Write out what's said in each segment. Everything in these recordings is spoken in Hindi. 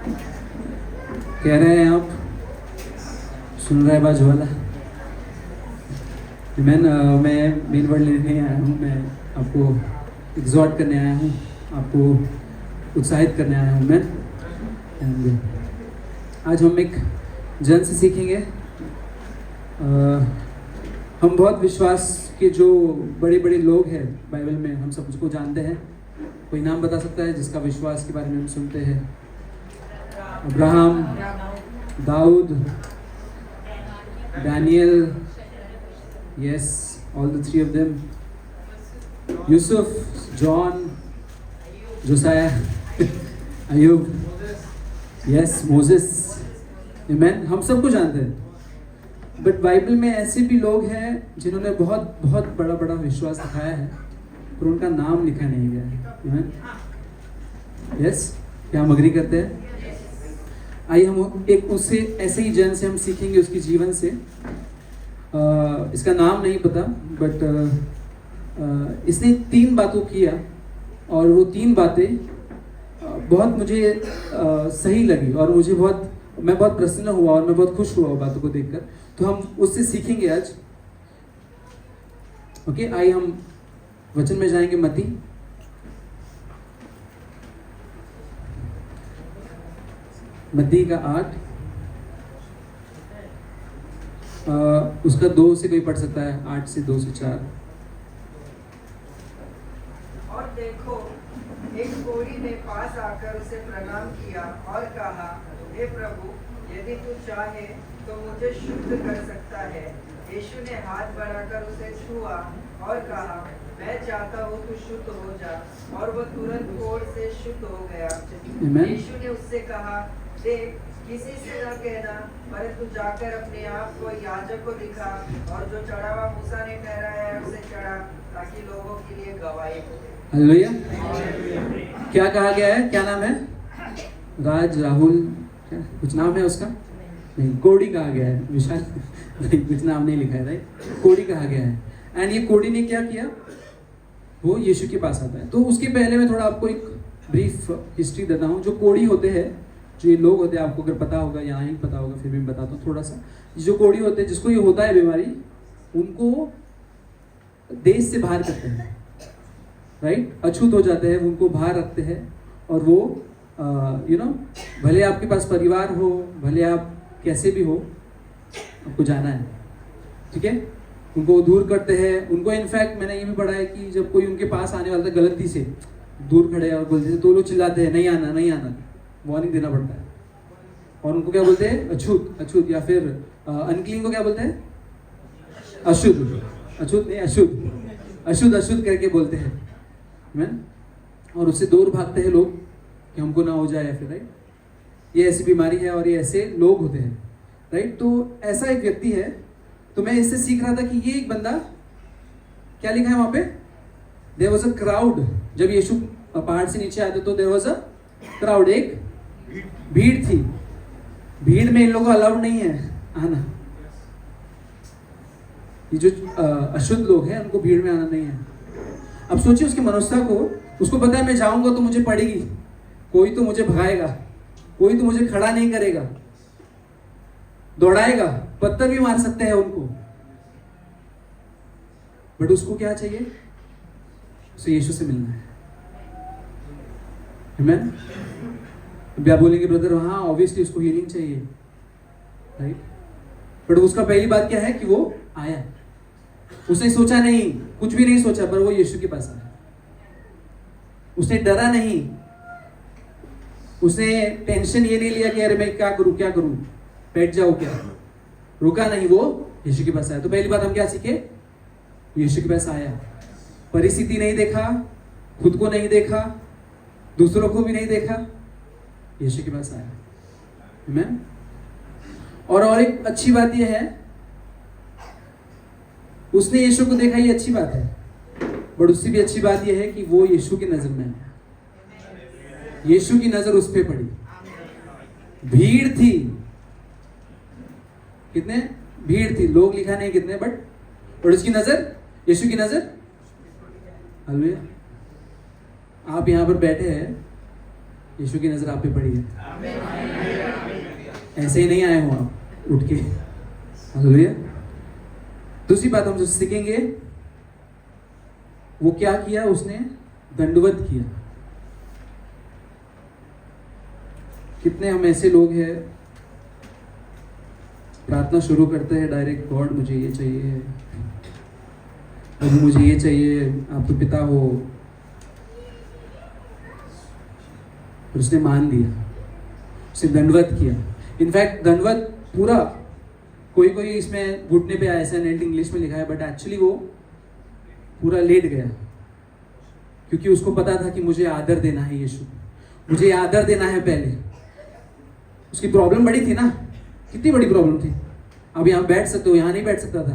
कह रहे हैं आप सुन रहे बाजू वाला। मैं मेन वर्ड लेने आया हूँ। मैं आपको एग्जॉर्ट करने आया हूँ, आपको उत्साहित करने आया हूँ मैं। एंड आज हम एक जन से सीखेंगे। हम बहुत विश्वास के जो बड़े बड़े लोग हैं बाइबल में, हम सब उसको जानते हैं। कोई नाम बता सकता है जिसका विश्वास के बारे में हम सुनते हैं? अब्राहम, दाऊद, Daniel, yes, all the three of them. Yusuf, John, Josiah, अयूब, yes, Moses, amen. हम सबको जानते हैं। बट बाइबल में ऐसे भी लोग हैं जिन्होंने बहुत बहुत बड़ा बड़ा विश्वास दिखाया है पर उनका नाम लिखा नहीं गया है। amen. Yes, क्या हम अग्री करते हैं? आइए हम एक उससे ऐसे ही जन से हम सीखेंगे, उसके जीवन से। इसका नाम नहीं पता, बट इसने 3 बातों किया और वो 3 बातें बहुत मुझे सही लगी और मैं बहुत प्रसन्न हुआ और मैं बहुत खुश हुआ बातों को देखकर। तो हम उससे सीखेंगे आज। ओके, आइए हम वचन में जाएंगे। मत्ती का 8, उसका 2 से कोई पढ़ सकता है? 8 से 2 से 4। और देखो, एक कोढ़ी ने पास आकर उसे प्रणाम किया और कहा, हे प्रभु, यदि तू चाहे तो मुझे शुद्ध कर सकता है। यीशु ने हाथ बढ़ाकर उसे छुआ और कहा, मैं चाहता हूँ तू शुद्ध हो जा। और वह तुरंत कोढ़ से शुद्ध हो गया। यीशु ने उससे कहा, देख, किसी से न कहना, परंतु जाकर अपने आप को याजक को दिखा और जो चढ़ावा मूसा ने ठहराया है उसे चढ़ा, ताकि लोगों के लिए गवाही हो। हालेलुया। क्या कहा गया है? क्या नाम है? राहुल, क्या कुछ नाम है उसका? नहीं, कोड़ी कहा गया है। विशाल नहीं, कुछ नाम नहीं लिखा है, राइट? कोड़ी कहा गया है। एंड ये कोड़ी ने क्या किया? वो यीशु के पास आता है। तो उसके पहले मैं थोड़ा आपको एक ब्रीफ हिस्ट्री देता हूँ। जो कोड़ी होते हैं, जो ये लोग होते हैं, आपको अगर पता होगा या नहीं पता होगा फिर भी मैं बताता हूँ थोड़ा सा। जो कोड़ी होते हैं, जिसको ये होता है बीमारी, उनको देश से बाहर करते हैं, राइट? अछूत हो जाते हैं, उनको बाहर रखते हैं। और वो भले आपके पास परिवार हो, भले आप कैसे भी हो, आपको जाना है, ठीक है? उनको दूर करते हैं। उनको इनफैक्ट मैंने ये भी पढ़ा है कि जब कोई उनके पास आने वाला था गलती से, दूर खड़े और बोलते थे, तो लोग चिल्लाते हैं, नहीं आना नहीं आना, वार्निंग देना पड़ता है। और उनको क्या बोलते हैं? अछूत, या फिर अनक्लीन को क्या बोलते हैं? अशुद्ध। अछूत नहीं, अशुद्ध करके बोलते हैं। और उससे दूर भागते हैं लोग कि हमको ना हो जाए, या फिर, राइट? ये ऐसी बीमारी है और ये ऐसे लोग होते हैं, राइट? तो ऐसा एक व्यक्ति है। तो मैं इससे सीख रहा था कि ये एक बंदा, क्या लिखा है वहां पे? There was a crowd. जब यीशु पहाड़ से नीचे आते तो देयर वाज अ क्राउड, एक भीड़ थी। भीड़ में इन लोगों को अलाउड नहीं है आना। ये जो अशुद्ध लोग हैं, उनको भीड़ में आना नहीं है। अब सोचिए उसकी मनोस्था को। उसको पता है मैं जाऊंगा तो मुझे पड़ेगी, कोई तो मुझे भगाएगा, कोई तो मुझे खड़ा नहीं करेगा, दौड़ाएगा, पत्थर भी मार सकते हैं उनको। बट उसको क्या चाहिए? उसे यीशु से मिलना है। आमीन। अब आप बोलेंगे ब्रदर, हाँ ऑब्वियसली उसको हीलिंग चाहिए, राइट? बट उसका पहली बात क्या है कि वो आया। उसने सोचा नहीं, कुछ भी नहीं सोचा, पर वो यीशु के पास आया। उसने डरा नहीं, उसने टेंशन ये नहीं लिया कि अरे मैं क्या करूं, बैठ जाओ क्या, रुका नहीं, वो यीशु के पास आया। तो पहली बात हम क्या सीखे? यीशु के पास आया। परिस्थिति नहीं देखा, खुद को नहीं देखा, दूसरों को भी नहीं देखा, यीशु के पास आया। आमीन। और एक अच्छी बात यह है, उसने यीशु को देखा, ये अच्छी बात है। बट उससे भी अच्छी बात यह है कि वो यीशु की नजर में है। यीशु की नजर उस पे पड़ी। भीड़ थी, कितने भीड़ थी, लोग लिखा नहीं कितने, बट उसकी नजर, यीशु की नजर। हालेलुया। आप यहाँ पर बैठे हैं, यीशु की नजर आप पे पड़ी है। ऐसे ही नहीं आए हो आप उठ के। हालेलुया। दूसरी बात हम जो सीखेंगे, वो क्या किया, उसने दंडवत किया। कितने हम ऐसे लोग हैं, प्रार्थना शुरू करते हैं डायरेक्ट, गॉड मुझे ये चाहिए, प्रभु मुझे ये चाहिए, आप तो पिता हो। और उसने मान दिया, उसने दंडवत किया। इनफैक्ट दंडवत पूरा, कोई इसमें घुटने पे आया, ऐसा नेट इंग्लिश में लिखा है, बट एक्चुअली वो पूरा लेट गया, क्योंकि उसको पता था कि मुझे आदर देना है यीशु, मुझे आदर देना है पहले। उसकी प्रॉब्लम बड़ी थी ना, कितनी बड़ी प्रॉब्लम थी। अब यहाँ बैठ सकते हो, यहाँ नहीं बैठ सकता था।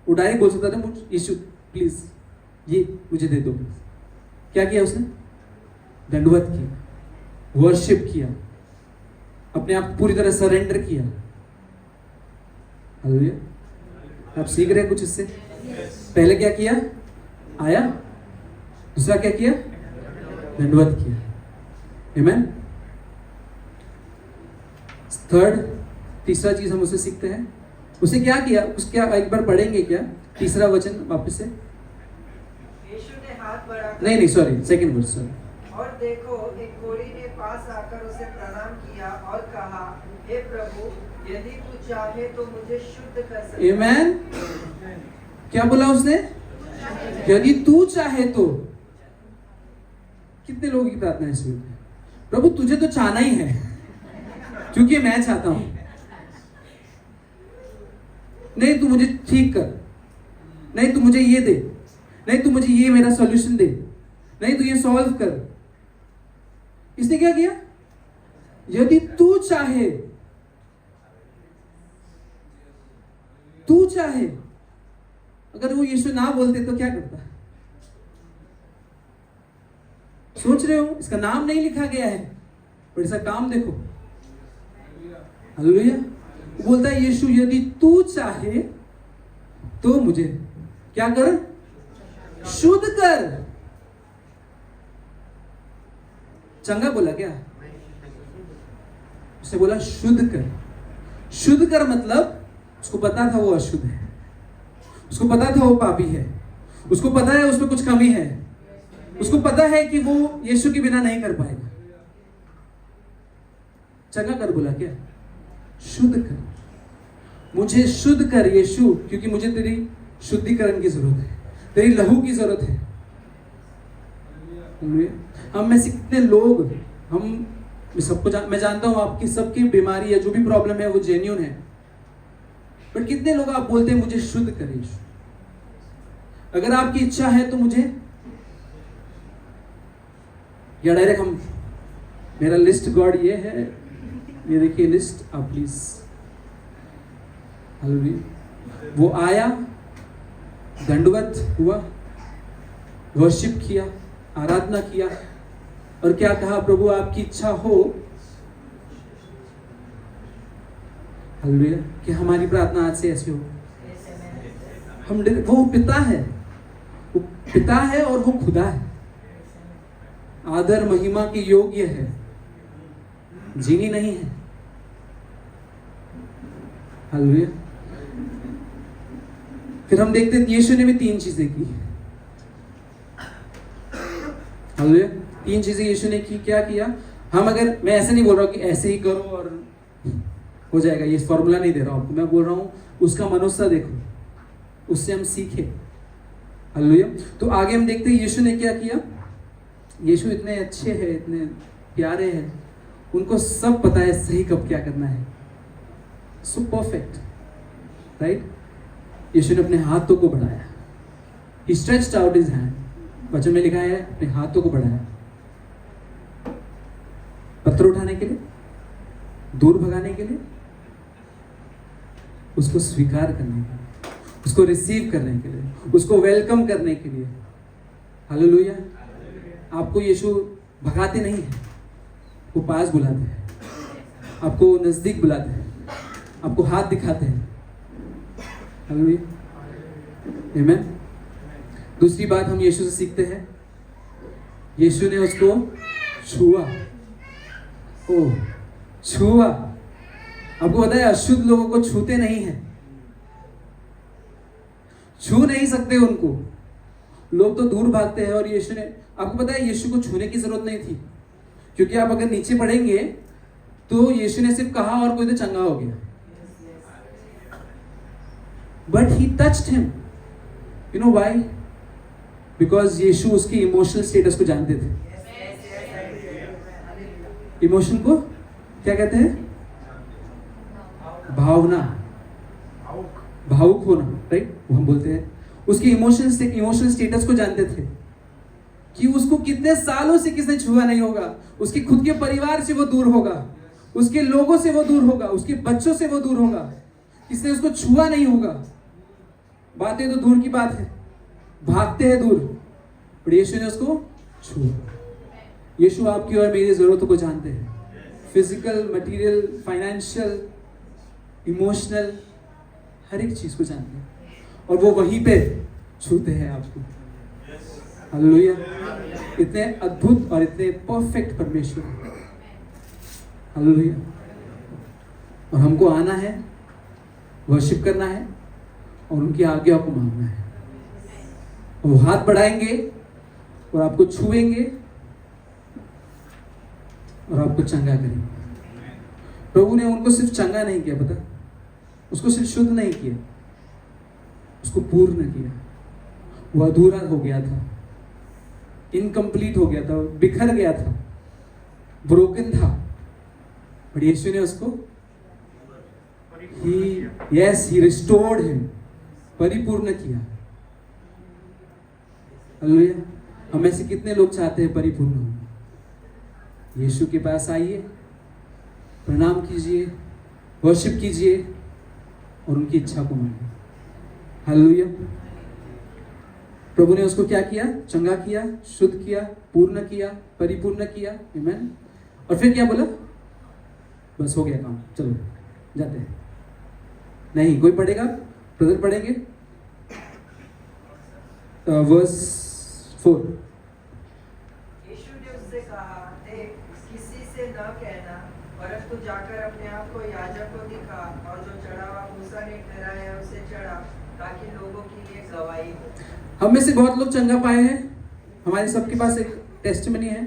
वो डायरेक्ट बोल सकता था, मुझे यीशु प्लीज ये मुझे दे दो। क्या किया उसने? दंडवत किया, वर्शिप किया, अपने आप पूरी तरह सरेंडर किया। हालेलुया। आप सीख रहे हैं कुछ इससे? पहले क्या किया? आया। दूसरा क्या किया? दंडवत किया। आमीन। थर्ड, तीसरा चीज हम उसे सीखते हैं, उसे क्या किया, उसके एक बार पढ़ेंगे क्या तीसरा वचन वापस से? यीशु ने हाथ बढ़ाकर, नहीं सॉरी, सेकंड वर्स, सॉरी। और देखो एक कोढ़ी ने पास आकर उसे प्रणाम किया और कहा, हे प्रभु, यदि तू चाहे तो मुझे शुद्ध कर सकता है। आमीन। क्या बोला उसने? यदि तू चाहे तो। कितने लोगों की प्रार्थना ऐसी होती है, प्रभु तुझे तो चाहना ही है, क्योंकि मैं चाहता हूं। नहीं तू मुझे ठीक कर, नहीं तू मुझे ये दे, नहीं तू मुझे ये मेरा सॉल्यूशन दे, नहीं तू ये सॉल्व कर। इसने क्या किया? यदि तू चाहे, तू चाहे। अगर वो यीशु ना बोलते तो क्या करता? सोच रहे हो, इसका नाम नहीं लिखा गया है, पर इसका काम देखो। हालेलुया। बोलता है यीशु, यदि तू चाहे तो मुझे क्या कर? शुद्ध कर। चंगा बोला क्या? उसने बोला शुद्ध कर। शुद्ध कर मतलब उसको पता था वो अशुद्ध है, उसको पता था वो पापी है, उसको पता है उसमें कुछ कमी है, उसको पता है कि वो यीशु के बिना नहीं कर पाएगा। चंगा कर बोला क्या? शुद्ध कर, मुझे शुद्ध कर यीशु, क्योंकि मुझे तेरी शुद्धिकरण की जरूरत है, तेरी लहू की जरूरत है। हम में से कितने लोग, हम सबको मैं जानता हूं आपकी सबकी बीमारी है, जो भी प्रॉब्लम है वो जेन्युइन है, बट कितने लोग आप बोलते हैं मुझे शुद्ध कर यीशु, अगर आपकी इच्छा है तो मुझे, या डायरेक्ट हम, मेरा लिस्ट गॉड ये है, ये देखिए लिस्ट, आप प्लीज। हालेलुया। वो आया, दंडवत हुआ, वर्शिप किया, आराधना किया, और क्या कहा? प्रभु आपकी इच्छा हो। हालेलुया। कि हमारी प्रार्थना आज से ऐसी हो। हम, वो पिता है, वो पिता है और वो खुदा है, आदर महिमा के योग्य है, जीनी नहीं है। हालेलुया। फिर हम देखते हैं यीशु ने भी 3 चीजें की। हालेलुया। 3 चीजें यीशु ने की। क्या किया? हम, अगर, मैं ऐसे नहीं बोल रहा हूं कि ऐसे ही करो और हो जाएगा, ये फॉर्मूला नहीं दे रहा हूं आपको, मैं बोल रहा हूं उसका मनुष्य देखो, उससे हम सीखे। हालेलुया। तो आगे हम देखते हैं यीशु ने क्या किया। यीशु इतने अच्छे हैं, इतने प्यारे हैं, उनको सब पता है सही कब क्या करना है। So perfect, right. यीशु ने अपने हाथों को बढ़ाया, He stretched out his hand, वचन में लिखा है अपने हाथों को बढ़ाया, पत्थर उठाने के लिए, दूर भगाने के लिए, उसको स्वीकार करने के लिए, उसको रिसीव करने के लिए, उसको वेलकम करने के लिए। हालेलुया। आपको यीशु भगाते नहीं है, वो पास बुलाते हैं, आपको नजदीक बुलाते हैं, आपको हाथ दिखाते हैं। हालेलुया। आमीन। दूसरी बात हम यीशु से सीखते हैं, यीशु ने उसको छुआ, ओ छुआ। आपको पता है अशुद्ध लोगों को छूते नहीं है, छू नहीं सकते उनको, लोग तो दूर भागते हैं। और यीशु ने, आपको पता है यीशु को छूने की जरूरत नहीं थी, क्योंकि आप अगर नीचे पढ़ेंगे तो यीशु ने सिर्फ कहा और कोई तो चंगा हो गया। But he touched him, you know why? Because Yeshu उसकी इमोशनल स्टेटस को जानते थे। इमोशन को क्या कहते हैं? भावना, भावुक होना, राइट? वो हम बोलते हैं। उसकी इमोशनल स्टेटस को जानते थे कि उसको कितने सालों से किसने छुआ नहीं होगा, उसके खुद के परिवार से वो दूर होगा, उसके लोगों से वो दूर होगा, उसके बच्चों से वो दूर होगा, किसने उसको छुआ नहीं होगा। बातें तो दूर की बात है, भागते हैं दूर, पर यीशु ने उसको छुआ। यीशु आपकी और मेरी जरूरतों को जानते हैं, फिजिकल, मटेरियल, फाइनेंशियल, इमोशनल, हर एक चीज को जानते हैं, और वो वहीं पे छूते हैं आपको। हालेलुया! इतने अद्भुत और इतने परफेक्ट परमेश्वर, हालेलुया! और हमको आना है, वर्शिप करना है और उनकी आज्ञा को मांगना है। वो हाथ बढ़ाएंगे और आपको छुएंगे और आपको चंगा करेंगे। प्रभु ने उनको सिर्फ चंगा नहीं किया, पता, उसको सिर्फ शुद्ध नहीं किया, उसको पूर्ण किया। वो अधूरा हो गया था, इनकम्प्लीट हो गया था, बिखर गया था, ब्रोकन था, पर यीशु ने उसको he restored him, परिपूर्ण किया। हालेलुया! हमें से कितने लोग चाहते हैं परिपूर्ण हो? यीशु के पास आइए, प्रणाम कीजिए, वर्शिप कीजिए और उनकी इच्छा को मानिए। हालेलुया! प्रभु ने उसको क्या किया? चंगा किया, शुद्ध किया, पूर्ण किया, परिपूर्ण किया। आमीन। और फिर क्या बोला? बस हो गया काम, चलो जाते हैं। नहीं, कोई पढ़ेगा? ब्रदर पढ़ेंगे वर्स 4। यीशु ने उससे कहा, देख, किसी से न कहना, परंतु जाकर अपने आप को याजक को दिखा और जो चढ़ावा मूसा ने ठहराया उसे चढ़ा, ताकि लोगों के लिए गवाही हो। हम में से बहुत लोग चंगा पाए हैं, हमारे सबके पास एक टेस्टिमनी है।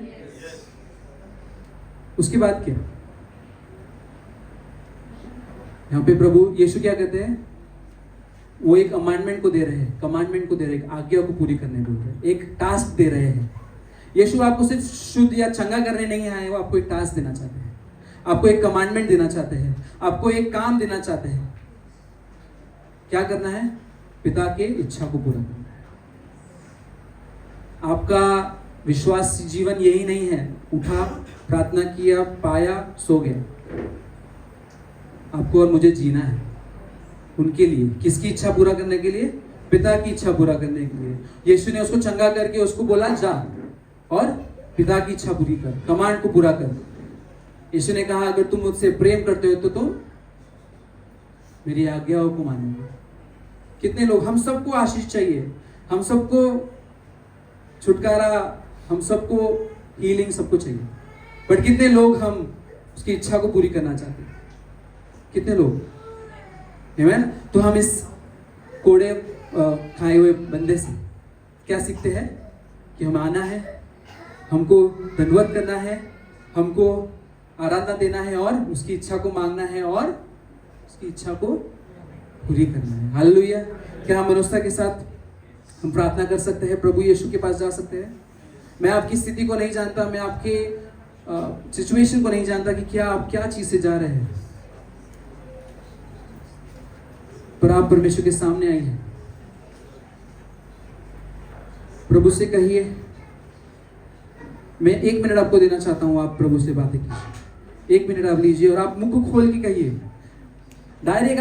उसके बाद क्या? यहाँ पे प्रभु यीशु क्या कहते हैं? वो एक कमांडमेंट को दे रहे हैं, कमांडमेंट को दे रहे हैं, एक आज्ञा को पूरी करने बोल रहे हैं, एक टास्क दे रहे हैं। यीशु आपको सिर्फ शुद्ध या चंगा करने नहीं आए, वो आपको एक टास्क देना चाहते हैं, आपको एक कमांडमेंट देना चाहते हैं, आपको एक काम देना चाहते हैं। क्या करना है? पिता के इच्छा को पूरा करना है। आपका विश्वास जीवन यही नहीं है, उठा, प्रार्थना किया, पाया, सो गया। आपको और मुझे जीना है उनके लिए। किसकी इच्छा पूरा करने के लिए? पिता की इच्छा पूरा करने के लिए। यीशु ने उसको चंगा करके उसको बोला, जा और पिता की इच्छा पूरी कर, कमांड को पूरा कर। यीशु ने कहा, अगर तुम मुझसे प्रेम करते हो तो तुम मेरी आज्ञाओं को मानोगे। कितने लोग, हम सबको आशीष चाहिए, हम सबको छुटकारा, हम सबको हीलिंग, सबको चाहिए, बट कितने लोग हम उसकी इच्छा को पूरी करना चाहते हैं? कितने लोग? आमीन। तो हम इस कोड़े खाए हुए बंदे से क्या सीखते हैं? कि हम आना है, हमको धन्यवाद करना है, हमको आराधना देना है और उसकी इच्छा को मांगना है और उसकी इच्छा को पूरी करना है। हालेलुया! क्या हम मनुष्यता के साथ हम प्रार्थना कर सकते हैं? प्रभु यीशु के पास जा सकते हैं? मैं आपकी स्थिति को नहीं जानता, मैं आपके सिचुएशन को नहीं जानता कि क्या आप क्या चीज से जा रहे हैं, पर आप परमेश्वर के सामने आई हैं। प्रभु से कहिए, मैं 1 मिनट आपको देना चाहता हूं, आप प्रभु से बातें कीजिए। 1 मिनट आप लीजिए और आप मुंह को खोल के कहिए, डायरेक्ट